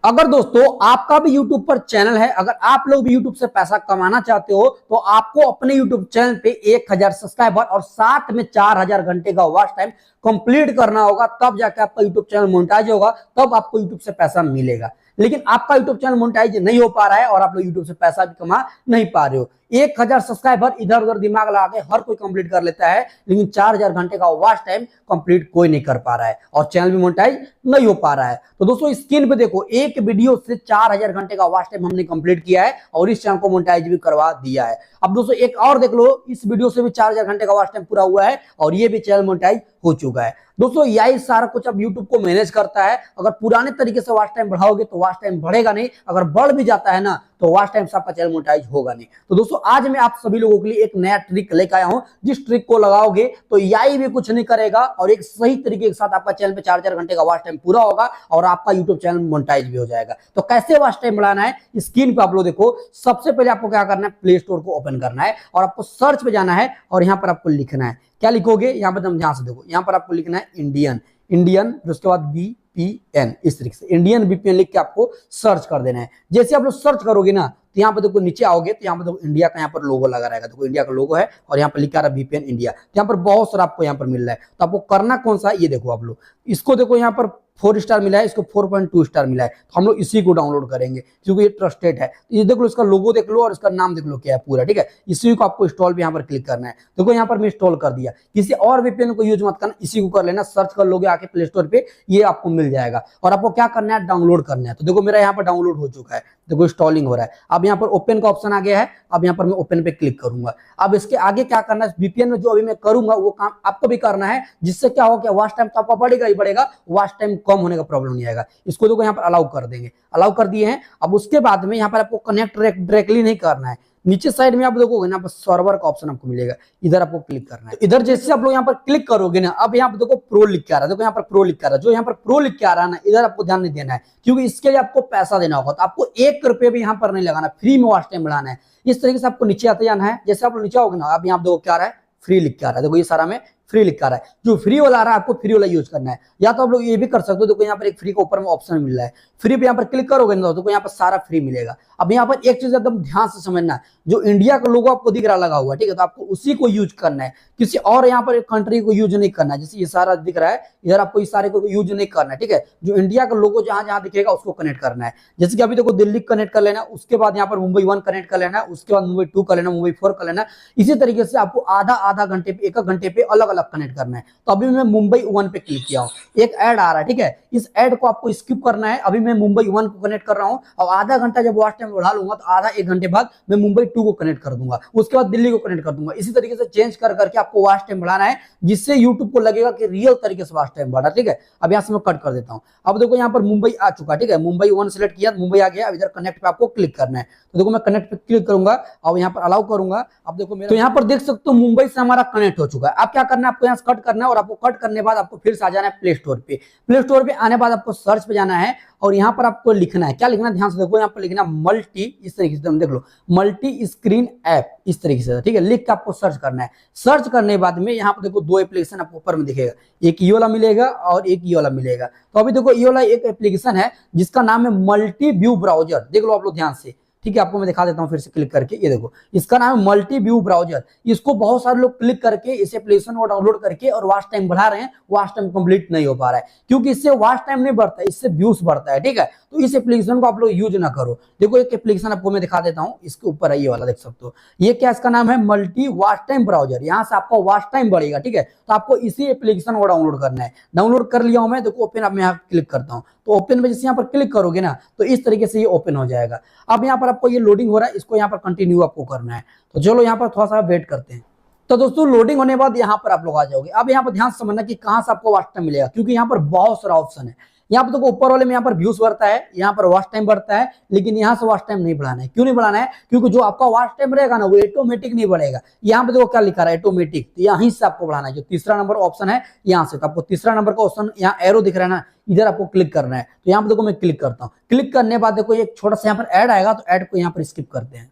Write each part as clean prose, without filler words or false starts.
अगर दोस्तों आपका भी YouTube पर चैनल है, अगर आप लोग भी YouTube से पैसा कमाना चाहते हो तो आपको अपने YouTube चैनल पे 1000 सब्सक्राइबर और साथ में 4000 घंटे का वॉच टाइम कंप्लीट करना होगा, तब जाके आपका YouTube चैनल मोनेटाइज होगा, तब आपको YouTube से पैसा मिलेगा। लेकिन आपका YouTube चैनल मोनेटाइज नहीं हो पा रहा है और आप लोग YouTube से पैसा भी कमा नहीं पा रहे हो। 1000 सब्सक्राइबर इधर उधर दिमाग लगा के हर कोई कंप्लीट कर लेता है, लेकिन 4000 घंटे का वॉच टाइम कंप्लीट कोई नहीं कर पा रहा है और चैनल भी मोनेटाइज नहीं हो पा रहा है। तो दोस्तों स्क्रीन पे देखो, एक वीडियो से 4000 घंटे का वॉच टाइम हमने कंप्लीट किया है और इस चैनल को मोनेटाइज भी करवा दिया है। अब दोस्तों एक और देख लो, इस वीडियो से भी 4000 घंटे का वॉच टाइम पूरा हुआ है और ये भी चैनल मोनेटाइज हो चुका है। दोस्तों यही सारा कुछ अब YouTube को मैनेज करता है। अगर पुराने तरीके से वॉच टाइम बढ़ाओगे तो वॉच टाइम बढ़ेगा नहीं, अगर बढ़ भी जाता है ना तो वॉच टाइम से आपका चैनल मोनेटाइज होगा नहीं। तो दोस्तों आज मैं आप सभी लोगों के लिए एक नया ट्रिक लेकर आया हूं, जिस ट्रिक को लगाओगे तो यही भी कुछ नहीं करेगा और एक सही तरीके के साथ आपका चैनल पे 4000 घंटे का वॉच टाइम पूरा होगा और आपका YouTube चैनल मोनेटाइज भी हो जाएगा। तो कैसे वॉच टाइम बढ़ाना है स्क्रीन पे आप लोग देखो। सबसे पहले आपको क्या करना है, प्ले स्टोर को ओपन करना है और आपको सर्च पे जाना है और यहाँ पर आपको लिखना है, क्या लिखोगे यहाँ पर, तुम ध्यान से देखो, यहाँ पर आपको लिखना है इंडियन, फिर उसके बाद VPN, इस तरीके से इंडियन VPN लिख के आपको सर्च कर देना है। जैसे आप लोग सर्च करोगे ना तो यहाँ पर देखो नीचे आओगे तो यहाँ पर देखो इंडिया का यहाँ पर लोगो लगा रहेगा, देखो इंडिया का लोगो है और यहाँ पर लिखा रहा VPN इंडिया। तो यहाँ पर बहुत सारा आपको यहाँ पर मिल रहा है, तो आपको करना कौन सा है ये देखो। आप लोग इसको देखो, यहाँ पर 4 स्टार मिला है, इसको 4.2 स्टार मिला है, तो हम लोग इसी को डाउनलोड करेंगे क्योंकि ये ट्रस्टेड है। तो ये देख लो, इसका लोगो देख लो और इसका नाम देख लो क्या है पूरा, ठीक है। इसी को आपको इंस्टॉल भी यहाँ पर क्लिक करना है। देखो यहाँ पर मैं इंस्टॉल कर दिया। किसी और VPN को यूज मत करना, इसी को कर लेना, सर्च कर लोगे आके प्ले स्टोर पे, ये आपको मिल जाएगा। और आपको क्या करना है, डाउनलोड करना है। तो देखो मेरा यहाँ पर डाउनलोड हो चुका है, देखो इंस्टॉलिंग हो रहा है। अब यहाँ पर ओपन का ऑप्शन आ गया है, अब यहाँ पर मैं ओपन पे क्लिक करूंगा। अब इसके आगे क्या करना है, VPN में जो अभी मैं करूंगा वो काम आपको भी करना है, जिससे क्या होगा, वॉच टाइम तो आपका बढ़ेगा ही बढ़ेगा, वॉच टाइम कम होने का प्रॉब्लम नहीं आएगा। इसको देखो यहाँ पर अलाउ कर देंगे, अलाउ कर दिए हैं। अब उसके बाद में यहाँ पर आपको कनेक्ट डायरेक्टली नहीं करना है, नीचे साइड में आप देखोगे ना, सर्वर का ऑप्शन आपको मिलेगा, इधर आपको क्लिक करना है। इधर जैसे आप लोग यहाँ पर क्लिक करोगे ना, अब यहाँ पर देखो प्रो लिख के आ रहा है, देखो यहाँ पर प्रो लिख के आ रहा है। जो यहाँ पर प्रो लिख के आ रहा है ना, इधर आपको ध्यान नहीं देना है क्योंकि इसके लिए आपको पैसा देना होगा। तो आपको 1 रुपये भी यहाँ पर नहीं लगाना, फ्री में वॉच टाइम बढ़ाना है। इस तरीके से आपको नीचे आते जाना है। जैसे आप नीचे आओगे ना, अब यहाँ देखो क्या आ रहा है, फ्री लिख के आ रहा है, देखो ये सारा में फ्री लिख कर रहा है। जो फ्री वाला आ रहा है आपको फ्री वाला यूज करना है। या तो आप लोग ये भी कर सकते हो, देखो यहाँ पर एक फ्री का ऊपर में ऑप्शन मिल रहा है, फ्री पे यहाँ पर क्लिक करोगे ना तो यहाँ पर सारा फ्री मिलेगा। अब यहाँ पर एक चीज एकदम ध्यान से समझना है, जो इंडिया का लोगो आपको दिख रहा लगा हुआ, ठीक है, तो आपको उसी को यूज करना है, किसी और यहाँ पर कंट्री को यूज नहीं करना है। जैसे ये सारा दिख रहा है, इधर आपको इस सारे को यूज नहीं करना है, ठीक है। जो इंडिया का लोगो जहां जहां दिखेगा उसको कनेक्ट करना है। जैसे कि अभी देखो दिल्ली कनेक्ट कर लेना, उसके बाद यहाँ पर मुंबई 1 कनेक्ट कर लेना, उसके बाद मुंबई 2 कर लेना, मुंबई 4 कर लेना। इसी तरीके से आपको आधा घंटे पे, 1 घंटे पे अलग अलग कनेक्ट करना है। तो अभी मैं मुंबई 1 पे क्लिक किया हूँ, एक ऐड आ रहा है, ठीक है, इस ऐड को आपको स्किप करना है। अभी मैं मुंबई 1 को कनेक्ट कर रहा हूँ और आधा घंटा जब वॉच टाइम बढ़ा लूंगा तो आधा 1 घंटे बाद मैं मुंबई 2 को कनेक्ट कर दूंगा, उसके बाद दिल्ली को कनेक्ट कर दूंगा। इसी तरीके से चेंज कर करके आपको वॉच टाइम बढ़ाना है, जिससे यूट्यूब को लगेगा कि रियल तरीके से वॉच टाइम बढ़ा, ठीक है। अब यहाँ से मैं कट कर देता हूँ। अब देखो यहाँ पर मुंबई आ चुका, ठीक है, मुंबई 1 सेलेक्ट किया, मुंबई आ गया। अब इधर कनेक्ट पे आपको क्लिक करना है। तो देखो मैं कनेक्ट पे क्लिक करूंगा और यहाँ पर अलाउ करूंगा। अब देखो मेरा, तो यहाँ पर देख सकते हो मुंबई से हमारा कनेक्ट हो चुका है। अब क्या करना है, आपको यहाँ से कट करना है और आपको कट करने बाद आपको फिर से आ जाना है प्ले स्टोर पे। प्ले स्टोर पे आने बाद आपको सर्च पे जाना है और यहाँ पर आपको लिखना है, क्या लिखना है ध्यान से देखो, यहाँ पर लिखना मल्टी, इस तरीके से देख लो, मल्टी स्क्रीन ऐप, इस तरीके से, ठीक है, लिख के आपको सर्च करना है। सर्च करने के बाद में यहाँ पर देखो 2 एप्लीकेशन आपको ऊपर में दिखेगा, एक ये वाला मिलेगा और एक ये वाला मिलेगा। तो अभी देखो ये वाला एक एप्लीकेशन है जिसका नाम है मल्टी व्यू ब्राउजर, देख लो आप लोग ध्यान से, ठीक है। आपको मैं दिखा देता हूं फिर से क्लिक करके, ये देखो इसका नाम है मल्टी व्यू ब्राउजर। इसको बहुत सारे लोग क्लिक करके इस एप्लीकेशन को डाउनलोड करके और वॉच टाइम बढ़ा रहे हैं, वॉच टाइम कंप्लीट नहीं हो पा रहा है क्योंकि इससे वॉच टाइम नहीं बढ़ता है, इससे व्यूज बढ़ता है, ठीक है। तो इस एप्लीकेशन को आप लोग यूज ना करो। देखो एक एप्लीकेशन आपको मैं दिखा देता हूं, इसके ऊपर है ये वाला, देख सकते हो, ये क्या, इसका नाम है मल्टी वॉच टाइम ब्राउजर। यहाँ से आपका वॉच टाइम बढ़ेगा, ठीक है। तो आपको इसी एप्लीकेशन को डाउनलोड करना है। डाउनलोड कर लिया हूं मैं, देखो ओपन, अब मैं यहाँ क्लिक करता हूँ तो ओपन में जैसे यहाँ पर क्लिक करोगे ना तो इस तरीके से ये ओपन हो जाएगा। अब यहाँ पर आपको ये लोडिंग हो रहा है, इसको यहाँ पर कंटिन्यू आपको करना है। तो चलो यहाँ पर थोड़ा सा वेट करते हैं। तो दोस्तों लोडिंग होने के बाद यहाँ पर आप लोग आ जाओगे। अब यहाँ पर ध्यान समझना कि कहाँ से आपको वॉच टाइम मिलेगा, क्योंकि यहाँ पर बहुत सारा ऑप्शन है। यहाँ पर देखो ऊपर वाले में यहाँ पर व्यूज बढ़ता है, यहाँ पर वॉच टाइम बढ़ता है, लेकिन यहाँ से वॉच टाइम नहीं बढ़ाना है। क्यों नहीं बढ़ाना है, क्योंकि जो आपका वॉच टाइम रहेगा ना वो ऑटोमेटिक नहीं बढ़ेगा। यहाँ पे देखो क्या लिखा है, ऑटोमेटिक, तो यहीं से आपको बढ़ाना है। जो तीसरा नंबर ऑप्शन है यहाँ से, तो आपको तीसरा नंबर का ऑप्शन यहाँ एरो दिख रहा है ना, इधर आपको क्लिक करना है। तो यहाँ पे देखो मैं क्लिक करता हूँ, क्लिक करने के बाद देखो एक छोटा सा यहाँ पर ऐड आएगा, तो ऐड को यहाँ पर स्किप करते हैं।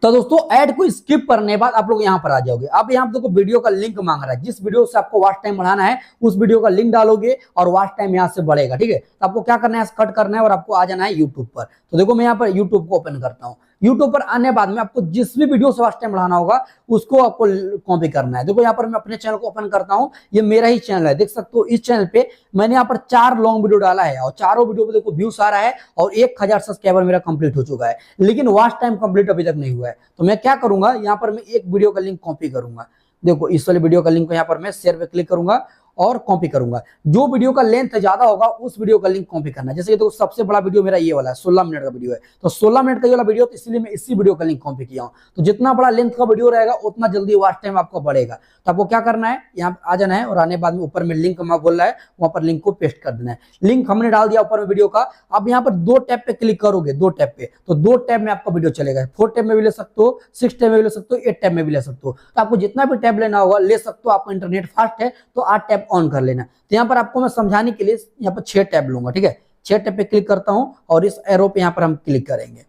तो दोस्तों ऐड को स्किप करने के बाद आप लोग यहाँ पर आ जाओगे। अब यहाँ पे देखो वीडियो का लिंक मांग रहा है, जिस वीडियो से आपको वॉच टाइम बढ़ाना है उस वीडियो का लिंक डालोगे और वॉच टाइम यहाँ से बढ़ेगा। ठीक है, तो आपको क्या करना है, कट करना है और आपको आ जाना है यूट्यूब पर। तो देखो मैं यहाँ पर यूट्यूब को ओपन करता हूँ। यूट्यूब पर आने बाद में आपको जिस भी वीडियो से वॉच टाइम बढ़ाना होगा उसको आपको कॉपी करना है। देखो यहाँ पर मैं अपने चैनल को ओपन करता हूँ, ये मेरा ही चैनल है, देख सकते हो। इस चैनल पे मैंने यहाँ पर 4 लॉन्ग वीडियो डाला है और चारों वीडियो पे देखो व्यूज आ रहा है और 1000 सब्सक्राइबर मेरा कंप्लीट हो चुका है, लेकिन वॉच टाइम कंप्लीट अभी तक नहीं हुआ है। तो मैं क्या करूंगा, यहाँ पर मैं एक वीडियो का लिंक कॉपी करूंगा। देखो इस वाले वीडियो का लिंक को यहाँ पर मैं शेयर पे क्लिक करूंगा और कॉपी करूंगा। जो वीडियो का लेंथ ज्यादा होगा उस वीडियो का लिंक कॉपी करना है। जैसे कि तो सबसे बड़ा वीडियो मेरा ये वाला है, 16 मिनट का वीडियो है, तो 16 मिनट का ये वाला वीडियो, तो इसलिए मैं इसी वीडियो का लिंक कॉपी किया हूं। तो जितना बड़ा लेंथ का वीडियो रहेगा उतना जल्दी वॉच टाइम आपको बढ़ेगा। तो आपको क्या करना है, यहाँ आ जाना है और आने बाद में ऊपर में लिंक बोल रहा है, वहां पर लिंक को पेस्ट कर देना है। लिंक हमने डाल दिया ऊपर में वीडियो का। अब यहाँ पर 2 टैब पे क्लिक करोगे, 2 टैब पे, तो 2 टैब में आपका वीडियो चलेगा। 4 टैब में भी ले सकते हो, 6 टैब में भी ले सकते हो, 8 टैब में भी ले सकते हो। तो आपको जितना भी टैब लेना होगा ले सकते हो। आपका इंटरनेट फास्ट है तो 8 टैब ऑन कर लेना। तो यहाँ पर आपको मैं समझाने के लिए यहाँ पर 6 टैब लूंगा। ठीक है, 6 टैब पे क्लिक करता हूं और इस एरो पे यहाँ पर हम क्लिक करेंगे।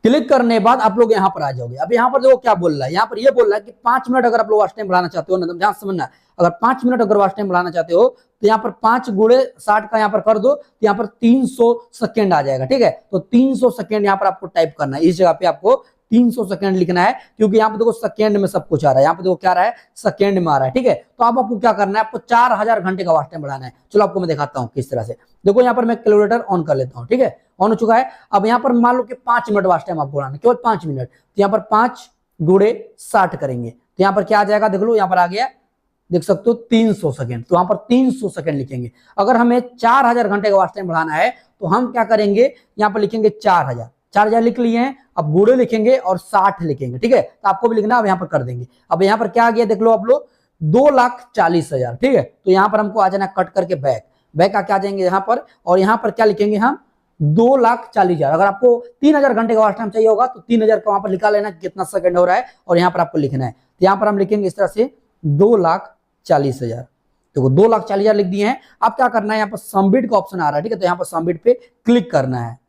क्लिक करने के बाद आप लोग यहाँ पर आ जाओगे। अब यहाँ पर देखो क्या बोल रहा है, यहाँ पर ये बोल रहा है कि 5 मिनट अगर आप लोग वॉच टाइम बढ़ाना चाहते हो ना, तो ध्यान समझना, अगर 5 मिनट अगर वॉच टाइम बढ़ाना चाहते हो तो यहाँ पर 5 गुणे 60 का यहाँ पर कर दो, तो यहाँ पर 300 सेकेंड आ जाएगा। ठीक है, तो 300 सेकेंड यहाँ पर आपको टाइप करना है। इस जगह पे आपको 300 सेकेंड लिखना है, क्योंकि यहाँ पे देखो सेकेंड में सब कुछ आ रहा है। यहाँ पे देखो क्या आ रहा है, सेकेंड में आ रहा है। ठीक है, तो अब आपको क्या करना है, आपको 4000 घंटे का वॉच टाइम बढ़ाना है। चलो आपको मैं दिखाता हूँ किस तरह से। देखो यहाँ पर मैं कैलकुलेटर ऑन कर लेता हूँ। ठीक है, ऑन हो चुका है। अब यहाँ पर मान लो कि 5 मिनट वॉच टाइम आपको बढ़ाना है, केवल 5 मिनट। तो यहाँ पर 5 गुणे 60 करेंगे, तो यहाँ पर क्या आ जाएगा, देख लो यहाँ पर आ गया, देख सकते हो 300 सेकेंड। तो यहाँ पर 300 सेकेंड लिखेंगे। अगर हमें 4000 घंटे का वॉच टाइम बढ़ाना है तो हम क्या करेंगे, यहाँ पर लिखेंगे 4000 लिख लिए हैं। अब गुणे लिखेंगे और 60 लिखेंगे। ठीक है, तो आपको भी लिखना, अब यहाँ पर कर देंगे। अब यहाँ पर क्या आ गया, देख लो आप लोग, 2,40,000। ठीक है, तो यहाँ पर हमको आ जाना कट करके बैक आके आ जाएंगे यहाँ पर, और यहाँ पर क्या लिखेंगे हम, 2,40,000। अगर आपको 3000 घंटे का वॉच टाइम चाहिए होगा तो 3000 का वहां पर लिखा लेना कितना सेकंड हो रहा है, और यहाँ पर आपको लिखना है। तो यहाँ पर हम लिखेंगे इस तरह से 2,40,000। देखो 2,40,000 लिख दिए हैं। अब क्या करना है, यहाँ पर सबमिट का ऑप्शन आ रहा है। ठीक है, तो यहाँ पर सबमिट पे क्लिक करना है।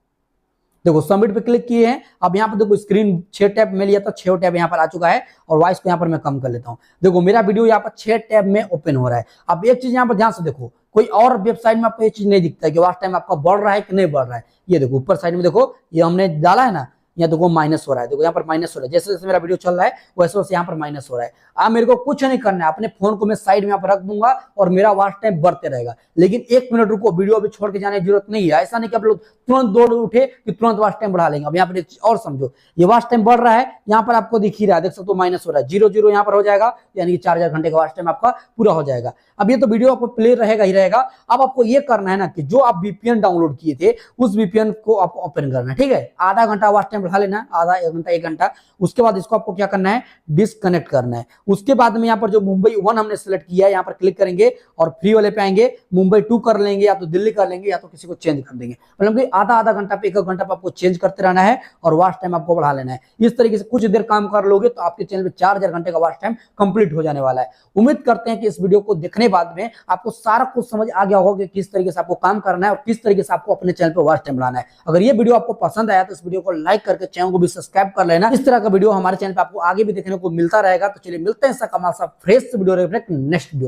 देखो सबमिट पे क्लिक किए हैं। अब यहाँ पर देखो स्क्रीन 6 टैब में लिया था, 6 टैब यहाँ पर आ चुका है, और वॉइस को यहाँ पर मैं कम कर लेता हूँ। देखो मेरा वीडियो यहाँ पर 6 टैब में ओपन हो रहा है। अब एक चीज यहाँ पर ध्यान से देखो, कोई और वेबसाइट में आपको ये चीज नहीं दिखता है कि वॉच टाइम आपका बढ़ रहा है कि नहीं बढ़ रहा है। ये देखो ऊपर साइड में देखो, ये हमने डाला है ना, यहाँ देखो माइनस हो रहा है। देखो यहाँ पर माइनस हो रहा है, जैसे जैसे मेरा वीडियो चल रहा है वैसे वैसे यहाँ पर माइनस हो रहा है। अब मेरे को कुछ नहीं करना है, अपने फोन को मैं साइड में यहाँ पर रख दूंगा और मेरा वॉच टाइम बढ़ते रहेगा। लेकिन 1 मिनट रुको, वीडियो अभी छोड़ के जाने की जरूरत नहीं है। ऐसा नहीं कि आप लोग तुरंत दौड़ उठे कि तुरंत वॉच टाइम बढ़ा लेंगे। अब यहाँ पर और समझो, ये वॉच टाइम बढ़ रहा है, यहाँ पर आपको दिख ही रहा है, देख सकते हो माइनस हो रहा है, 0 यहाँ पर हो जाएगा, यानी कि 4000 घंटे का वॉच टाइम आपका पूरा हो जाएगा। अब ये तो वीडियो आपको प्ले रहेगा ही रहेगा। अब आपको ये करना है ना कि जो आप VPN डाउनलोड किए थे उस VPN को आपको ओपन करना है। ठीक है, आधा घंटा वॉच टाइम बढ़ा लेना, आधा 1 घंटा। उसके बाद इसको आपको क्या करना है, डिस्कनेक्ट करना है। उसके बाद में यहाँ पर जो मुंबई 1 हमने सेलेक्ट किया है, यहाँ पर क्लिक करेंगे और फ्री वाले पे आएंगे, मुंबई 2 कर लेंगे, या तो दिल्ली कर लेंगे, या तो किसी को चेंज कर देंगे। मतलब कि आधा घंटा पे 1 घंटा पे आपको चेंज करते रहना है और वॉच टाइम आपको बढ़ा लेना है। इस तरीके से कुछ देर काम कर लोगे तो आपके चैनल पे 4000 घंटे का वॉच टाइम कंप्लीट हो जाने वाला है। उम्मीद करते हैं कि इस वीडियो को देखने बाद में आपको सारा कुछ समझ आ गया होगा कि किस तरीके से आपको काम करना है और किस तरीके से आपको अपने चैनल पे वॉच टाइम बढ़ाना है। अगर ये वीडियो आपको पसंद आया तो इस वीडियो को लाइक करके चैनल को भी सब्सक्राइब कर लेना। इस तरह का वीडियो हमारे चैनल पे आपको आगे भी देखने को मिलता रहेगा। तो चलिए मिलते हैं ऐसा कमाल सा फ्रेश वीडियो नेक्स्ट वीडियो।